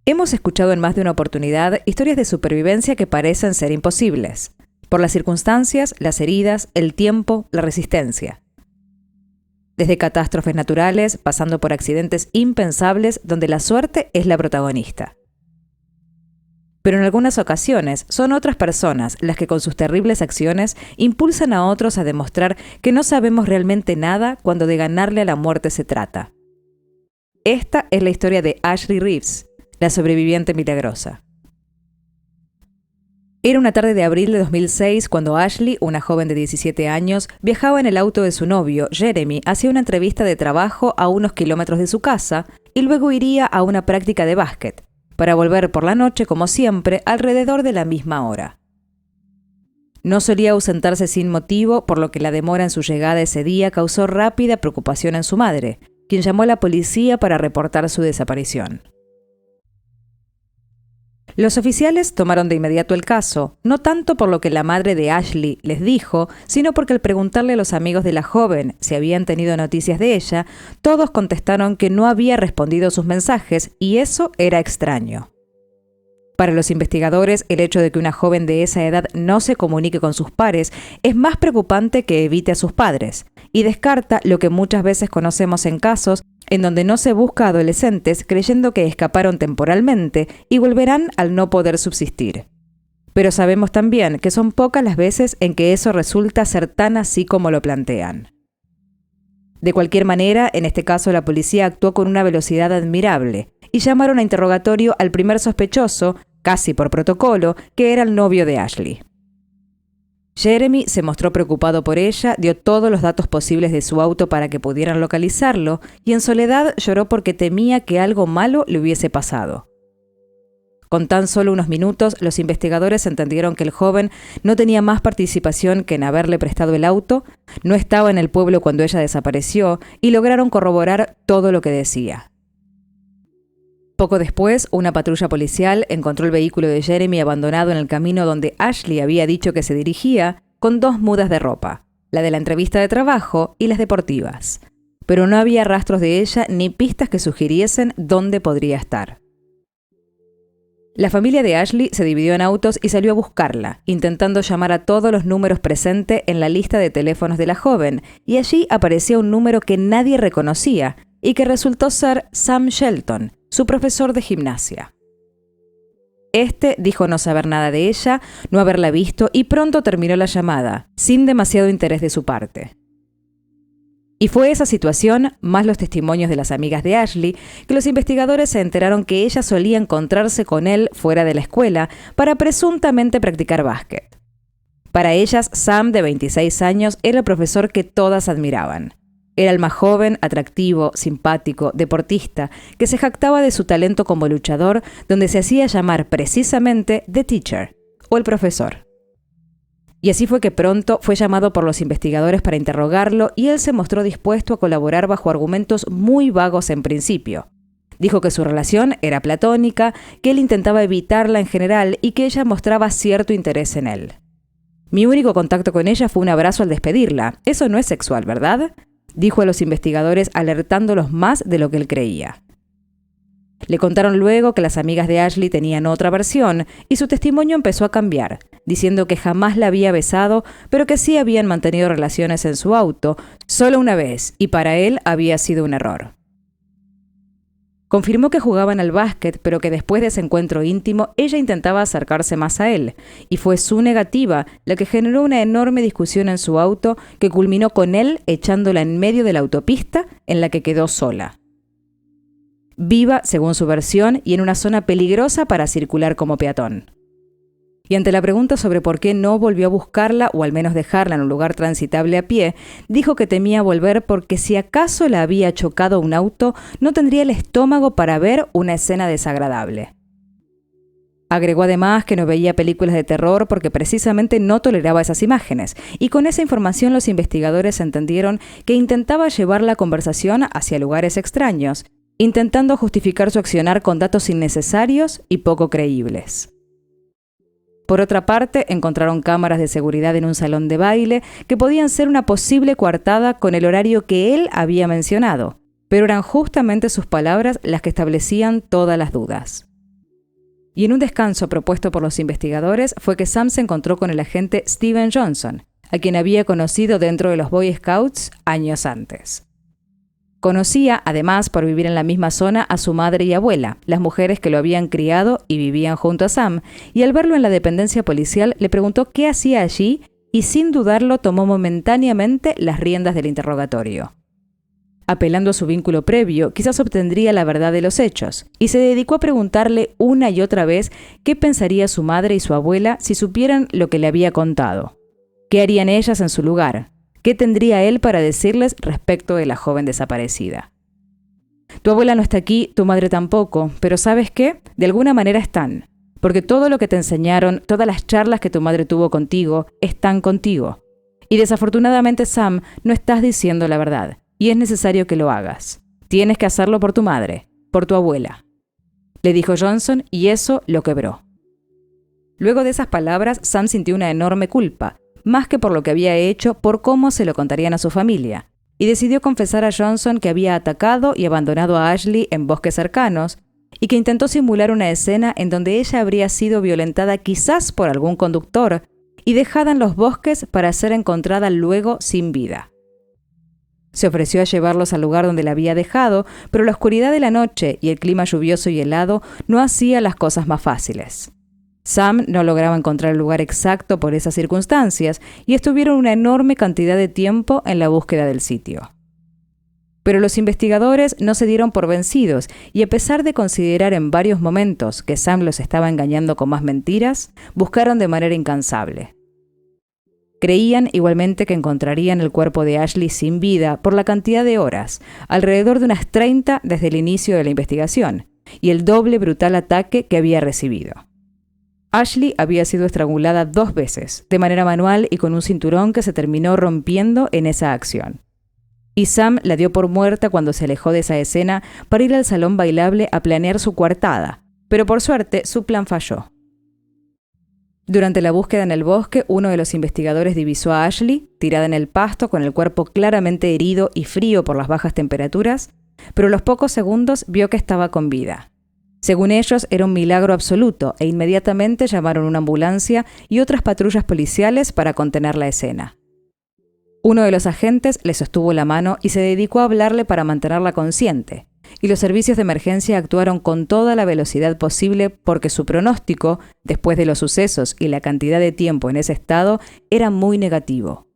Hemos escuchado en más de una oportunidad historias de supervivencia que parecen ser imposibles, por las circunstancias, las heridas, el tiempo, la resistencia. Desde catástrofes naturales, pasando por accidentes impensables donde la suerte es la protagonista. Pero en algunas ocasiones son otras personas las que con sus terribles acciones impulsan a otros a demostrar que no sabemos realmente nada cuando de ganarle a la muerte se trata. Esta es la historia de Ashley Reeves, la sobreviviente milagrosa. Era una tarde de abril de 2006 cuando Ashley, una joven de 17 años, viajaba en el auto de su novio, Jeremy, hacia una entrevista de trabajo a unos kilómetros de su casa y luego iría a una práctica de básquet, para volver por la noche, como siempre, alrededor de la misma hora. No solía ausentarse sin motivo, por lo que la demora en su llegada ese día causó rápida preocupación en su madre, quien llamó a la policía para reportar su desaparición. Los oficiales tomaron de inmediato el caso, no tanto por lo que la madre de Ashley les dijo, sino porque al preguntarle a los amigos de la joven si habían tenido noticias de ella, todos contestaron que no había respondido sus mensajes y eso era extraño. Para los investigadores, el hecho de que una joven de esa edad no se comunique con sus pares es más preocupante que evite a sus padres, y descarta lo que muchas veces conocemos en casos en donde no se busca a adolescentes creyendo que escaparon temporalmente y volverán al no poder subsistir. Pero sabemos también que son pocas las veces en que eso resulta ser tan así como lo plantean. De cualquier manera, en este caso la policía actuó con una velocidad admirable y llamaron a interrogatorio al primer sospechoso, casi por protocolo, que era el novio de Ashley. Jeremy se mostró preocupado por ella, dio todos los datos posibles de su auto para que pudieran localizarlo y en soledad lloró porque temía que algo malo le hubiese pasado. Con tan solo unos minutos, los investigadores entendieron que el joven no tenía más participación que en haberle prestado el auto, no estaba en el pueblo cuando ella desapareció y lograron corroborar todo lo que decía. Poco después, una patrulla policial encontró el vehículo de Jeremy abandonado en el camino donde Ashley había dicho que se dirigía, con 2 mudas de ropa, la de la entrevista de trabajo y las deportivas. Pero no había rastros de ella ni pistas que sugiriesen dónde podría estar. La familia de Ashley se dividió en autos y salió a buscarla, intentando llamar a todos los números presentes en la lista de teléfonos de la joven, y allí aparecía un número que nadie reconocía y que resultó ser Sam Shelton, su profesor de gimnasia. Este dijo no saber nada de ella, no haberla visto y pronto terminó la llamada, sin demasiado interés de su parte. Y fue esa situación, más los testimonios de las amigas de Ashley, que los investigadores se enteraron que ella solía encontrarse con él fuera de la escuela para presuntamente practicar básquet. Para ellas, Sam, de 26 años, era el profesor que todas admiraban. Era el más joven, atractivo, simpático, deportista, que se jactaba de su talento como luchador, donde se hacía llamar precisamente The Teacher, o el profesor. Y así fue que pronto fue llamado por los investigadores para interrogarlo y él se mostró dispuesto a colaborar bajo argumentos muy vagos en principio. Dijo que su relación era platónica, que él intentaba evitarla en general y que ella mostraba cierto interés en él. Mi único contacto con ella fue un abrazo al despedirla. Eso no es sexual, ¿verdad?, dijo a los investigadores alertándolos más de lo que él creía. Le contaron luego que las amigas de Ashley tenían otra versión y su testimonio empezó a cambiar, diciendo que jamás la había besado, pero que sí habían mantenido relaciones en su auto, solo una vez, y para él había sido un error. Confirmó que jugaban al básquet, pero que después de ese encuentro íntimo, ella intentaba acercarse más a él, y fue su negativa la que generó una enorme discusión en su auto que culminó con él echándola en medio de la autopista en la que quedó sola. Viva, según su versión, y en una zona peligrosa para circular como peatón. Y ante la pregunta sobre por qué no volvió a buscarla o al menos dejarla en un lugar transitable a pie, dijo que temía volver porque si acaso la había chocado un auto, no tendría el estómago para ver una escena desagradable. Agregó además que no veía películas de terror porque precisamente no toleraba esas imágenes, y con esa información los investigadores entendieron que intentaba llevar la conversación hacia lugares extraños, intentando justificar su accionar con datos innecesarios y poco creíbles. Por otra parte, encontraron cámaras de seguridad en un salón de baile que podían ser una posible coartada con el horario que él había mencionado, pero eran justamente sus palabras las que establecían todas las dudas. Y en un descanso propuesto por los investigadores fue que Sam se encontró con el agente Steven Johnson, a quien había conocido dentro de los Boy Scouts años antes. Conocía, además, por vivir en la misma zona, a su madre y abuela, las mujeres que lo habían criado y vivían junto a Sam, y al verlo en la dependencia policial le preguntó qué hacía allí y sin dudarlo tomó momentáneamente las riendas del interrogatorio. Apelando a su vínculo previo, quizás obtendría la verdad de los hechos, y se dedicó a preguntarle una y otra vez qué pensaría su madre y su abuela si supieran lo que le había contado. ¿Qué harían ellas en su lugar? ¿Qué tendría él para decirles respecto de la joven desaparecida? Tu abuela no está aquí, tu madre tampoco, pero ¿sabes qué? De alguna manera están, porque todo lo que te enseñaron, todas las charlas que tu madre tuvo contigo, están contigo. Y desafortunadamente, Sam, no estás diciendo la verdad, y es necesario que lo hagas. Tienes que hacerlo por tu madre, por tu abuela. Le dijo Johnson, y eso lo quebró. Luego de esas palabras, Sam sintió una enorme culpa, más que por lo que había hecho, por cómo se lo contarían a su familia, y decidió confesar a Johnson que había atacado y abandonado a Ashley en bosques cercanos, y que intentó simular una escena en donde ella habría sido violentada quizás por algún conductor y dejada en los bosques para ser encontrada luego sin vida. Se ofreció a llevarlos al lugar donde la había dejado, pero la oscuridad de la noche y el clima lluvioso y helado no hacía las cosas más fáciles. Sam no lograba encontrar el lugar exacto por esas circunstancias y estuvieron una enorme cantidad de tiempo en la búsqueda del sitio. Pero los investigadores no se dieron por vencidos y a pesar de considerar en varios momentos que Sam los estaba engañando con más mentiras, buscaron de manera incansable. Creían igualmente que encontrarían el cuerpo de Ashley sin vida por la cantidad de horas, alrededor de unas 30 desde el inicio de la investigación, y el doble brutal ataque que había recibido. Ashley había sido estrangulada 2 veces, de manera manual y con un cinturón que se terminó rompiendo en esa acción. Y Sam la dio por muerta cuando se alejó de esa escena para ir al salón bailable a planear su coartada, pero por suerte su plan falló. Durante la búsqueda en el bosque, uno de los investigadores divisó a Ashley, tirada en el pasto con el cuerpo claramente herido y frío por las bajas temperaturas, pero a los pocos segundos vio que estaba con vida. Según ellos, era un milagro absoluto e inmediatamente llamaron una ambulancia y otras patrullas policiales para contener la escena. Uno de los agentes le sostuvo la mano y se dedicó a hablarle para mantenerla consciente, y los servicios de emergencia actuaron con toda la velocidad posible porque su pronóstico, después de los sucesos y la cantidad de tiempo en ese estado, era muy negativo.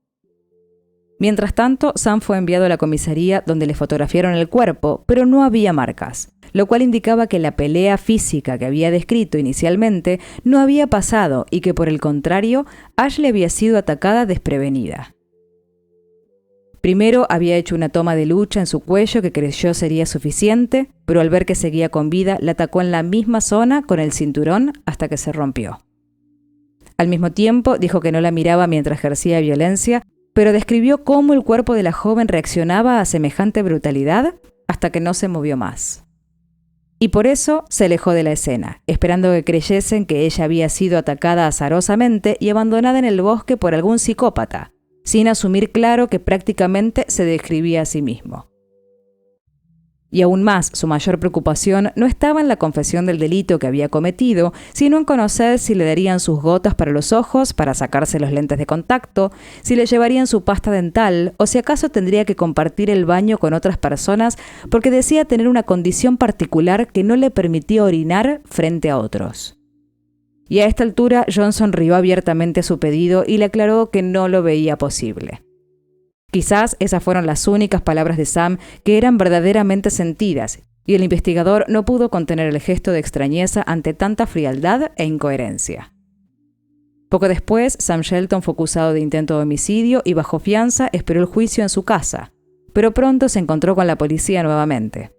Mientras tanto, Sam fue enviado a la comisaría donde le fotografiaron el cuerpo, pero no había marcas, lo cual indicaba que la pelea física que había descrito inicialmente no había pasado y que, por el contrario, Ashley había sido atacada desprevenida. Primero había hecho una toma de lucha en su cuello que creyó sería suficiente, pero al ver que seguía con vida, la atacó en la misma zona con el cinturón hasta que se rompió. Al mismo tiempo, dijo que no la miraba mientras ejercía violencia, pero describió cómo el cuerpo de la joven reaccionaba a semejante brutalidad hasta que no se movió más. Y por eso se alejó de la escena, esperando que creyesen que ella había sido atacada azarosamente y abandonada en el bosque por algún psicópata, sin asumir claro que prácticamente se describía a sí mismo. Y aún más, su mayor preocupación no estaba en la confesión del delito que había cometido, sino en conocer si le darían sus gotas para los ojos, para sacarse los lentes de contacto, si le llevarían su pasta dental, o si acaso tendría que compartir el baño con otras personas porque decía tener una condición particular que no le permitía orinar frente a otros. Y a esta altura Johnson rió abiertamente a su pedido y le aclaró que no lo veía posible. Quizás esas fueron las únicas palabras de Sam que eran verdaderamente sentidas, y el investigador no pudo contener el gesto de extrañeza ante tanta frialdad e incoherencia. Poco después, Sam Shelton fue acusado de intento de homicidio y bajo fianza esperó el juicio en su casa, pero pronto se encontró con la policía nuevamente.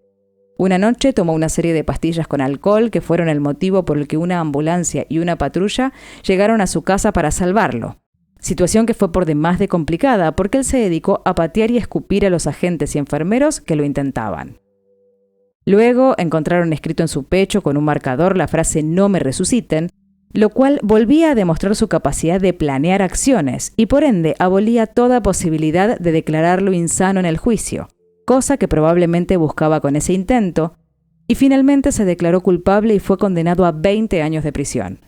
Una noche tomó una serie de pastillas con alcohol que fueron el motivo por el que una ambulancia y una patrulla llegaron a su casa para salvarlo. Situación que fue por demás de complicada porque él se dedicó a patear y escupir a los agentes y enfermeros que lo intentaban. Luego encontraron escrito en su pecho con un marcador la frase "no me resuciten", lo cual volvía a demostrar su capacidad de planear acciones y por ende abolía toda posibilidad de declararlo insano en el juicio, cosa que probablemente buscaba con ese intento, y finalmente se declaró culpable y fue condenado a 20 años de prisión.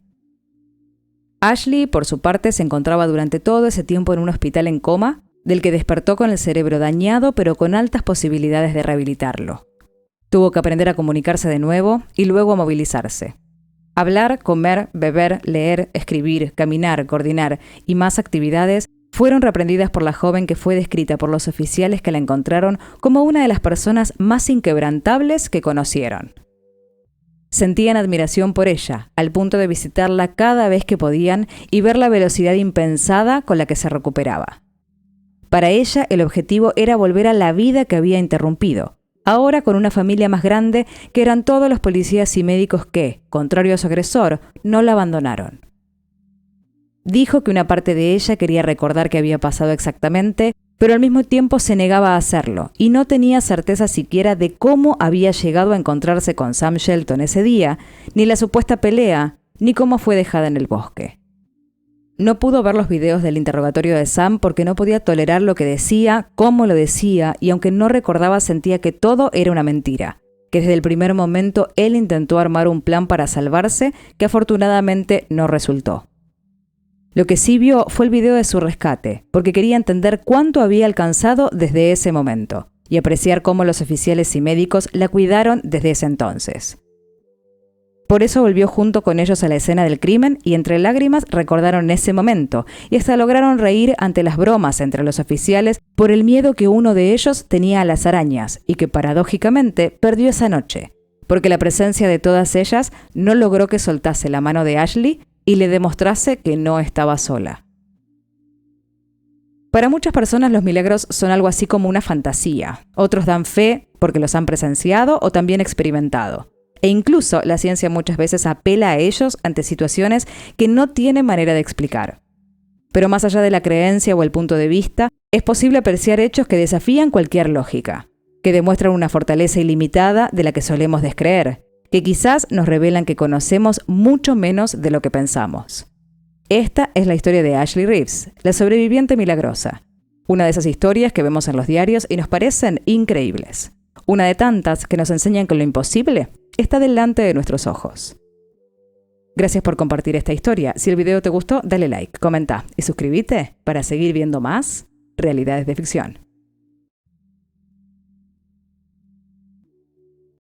Ashley, por su parte, se encontraba durante todo ese tiempo en un hospital en coma, del que despertó con el cerebro dañado pero con altas posibilidades de rehabilitarlo. Tuvo que aprender a comunicarse de nuevo y luego a movilizarse. Hablar, comer, beber, leer, escribir, caminar, coordinar y más actividades fueron reprendidas por la joven que fue descrita por los oficiales que la encontraron como una de las personas más inquebrantables que conocieron. Sentían admiración por ella, al punto de visitarla cada vez que podían y ver la velocidad impensada con la que se recuperaba. Para ella, el objetivo era volver a la vida que había interrumpido, ahora con una familia más grande que eran todos los policías y médicos que, contrario a su agresor, no la abandonaron. Dijo que una parte de ella quería recordar qué había pasado exactamente, pero al mismo tiempo se negaba a hacerlo y no tenía certeza siquiera de cómo había llegado a encontrarse con Sam Shelton ese día, ni la supuesta pelea, ni cómo fue dejada en el bosque. No pudo ver los videos del interrogatorio de Sam porque no podía tolerar lo que decía, cómo lo decía, y aunque no recordaba sentía que todo era una mentira, que desde el primer momento él intentó armar un plan para salvarse que afortunadamente no resultó. Lo que sí vio fue el video de su rescate, porque quería entender cuánto había alcanzado desde ese momento y apreciar cómo los oficiales y médicos la cuidaron desde ese entonces. Por eso volvió junto con ellos a la escena del crimen y entre lágrimas recordaron ese momento y hasta lograron reír ante las bromas entre los oficiales por el miedo que uno de ellos tenía a las arañas y que paradójicamente perdió esa noche, porque la presencia de todas ellas no logró que soltase la mano de Ashley y le demostrase que no estaba sola. Para muchas personas los milagros son algo así como una fantasía. Otros dan fe porque los han presenciado o también experimentado. E incluso la ciencia muchas veces apela a ellos ante situaciones que no tiene manera de explicar. Pero más allá de la creencia o el punto de vista, es posible apreciar hechos que desafían cualquier lógica, que demuestran una fortaleza ilimitada de la que solemos descreer, que quizás nos revelan que conocemos mucho menos de lo que pensamos. Esta es la historia de Ashley Reeves, la sobreviviente milagrosa. Una de esas historias que vemos en los diarios y nos parecen increíbles. Una de tantas que nos enseñan que lo imposible está delante de nuestros ojos. Gracias por compartir esta historia. Si el video te gustó, dale like, comenta y suscríbete para seguir viendo más realidades de ficción.